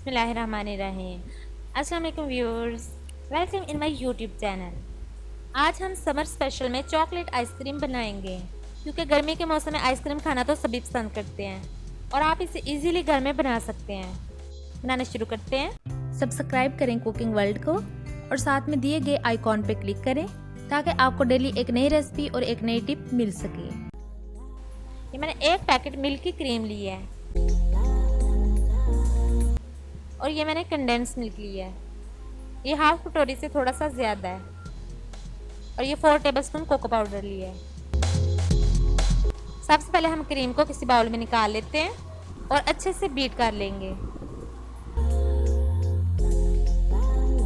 बिस्मिल्लाहिर्रहमानिर्रहीम। अस्सलाम वालेकुम viewers, welcome in my YouTube channel. आज हम समर स्पेशल में चॉकलेट आइसक्रीम बनाएंगे, क्योंकि गर्मी के मौसम में आइसक्रीम खाना तो सभी पसंद करते हैं और आप इसे इजीली घर में बना सकते हैं। बनाना शुरू करते हैं। सब्सक्राइब करें कुकिंग वर्ल्ड को और साथ में दिए गए आइकॉन पर क्लिक करें ताकि आपको डेली एक नई रेसिपी और एक नई टिप मिल सके। ये मैंने एक पैकेट मिल्क की क्रीम ली है और ये मैंने कंडेंस मिल्क लिया है। ये हाफ कटोरी से थोड़ा सा ज़्यादा है और ये 4 टेबलस्पून कोको पाउडर लिया है। सबसे पहले हम क्रीम को किसी बाउल में निकाल लेते हैं और अच्छे से बीट कर लेंगे।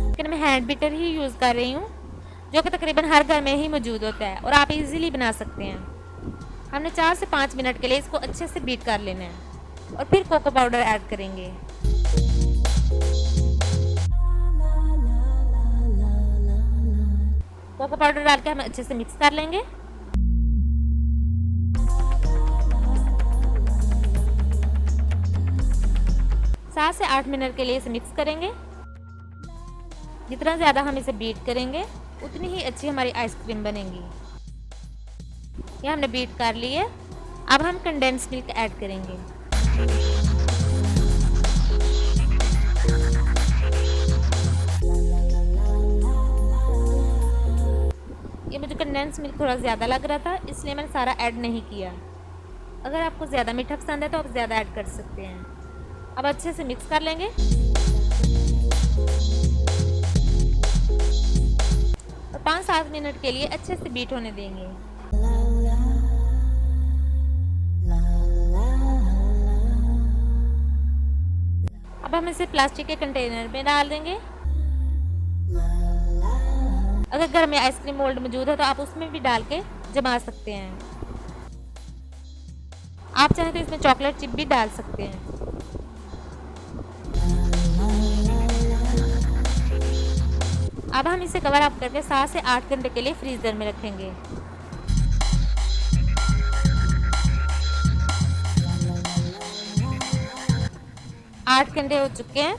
लेकिन मैं हैंड बीटर ही यूज़ कर रही हूँ, जो कि तकरीबन हर घर में ही मौजूद होता है और आप इजीली बना सकते हैं। हमने 4 से 5 मिनट के लिए इसको अच्छे से बीट कर लेना है और फिर कोको पाउडर ऐड करेंगे। कोको पाउडर डाल के हम अच्छे से मिक्स कर लेंगे। सात से 8 मिनट के लिए इसे मिक्स करेंगे। जितना ज़्यादा हम इसे बीट करेंगे उतनी ही अच्छी हमारी आइसक्रीम बनेगी। ये हमने बीट कर ली है। अब हम कंडेंस मिल्क ऐड करेंगे। ये मुझे कंडेंस मिल्क थोड़ा ज़्यादा लग रहा था, इसलिए मैंने सारा ऐड नहीं किया। अगर आपको ज़्यादा मीठा पसंद है तो आप ज़्यादा ऐड कर सकते हैं। अब अच्छे से मिक्स कर लेंगे और 5-7 मिनट के लिए अच्छे से बीट होने देंगे। अब हम इसे प्लास्टिक के कंटेनर में डाल देंगे। अगर घर में आइसक्रीम मोल्ड मौजूद है तो आप उसमें भी डाल के जमा सकते हैं। आप चाहें तो इसमें चॉकलेट चिप भी डाल सकते हैं। अब हम इसे कवर अप करके 7 से 8 घंटे के लिए फ्रीजर में रखेंगे। आठ घंटे हो चुके हैं।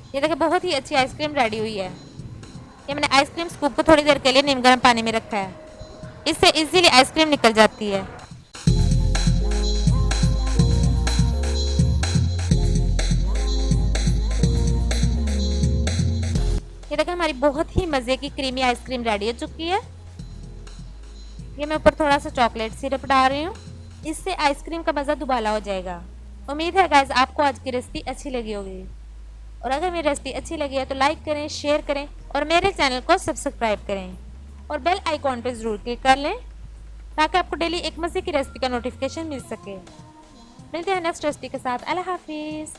ये देखिए बहुत ही अच्छी आइसक्रीम रेडी हुई है। ये मैंने आइसक्रीम स्कूप को थोड़ी देर के लिए नीम गर्म पानी में रखा है, इससे इजीली आइसक्रीम निकल जाती है। ये देखिए हमारी बहुत ही मज़े की क्रीमी आइसक्रीम रेडी हो चुकी है। ये मैं ऊपर थोड़ा सा चॉकलेट सिरप डाल रही हूँ, इससे आइसक्रीम का मज़ा दुबाला हो जाएगा। उम्मीद है गाइस आपको आज की रेसिपी अच्छी लगी होगी, और अगर मेरी रेसिपी अच्छी लगी है तो लाइक करें, शेयर करें और मेरे चैनल को सब्सक्राइब करें और बेल आइकॉन पर ज़रूर क्लिक कर लें ताकि आपको डेली एक मज़े की रेसिपी का नोटिफिकेशन मिल सके। मिलते हैं नेक्स्ट रेसिपी के साथ। अल्लाह हाफिज़।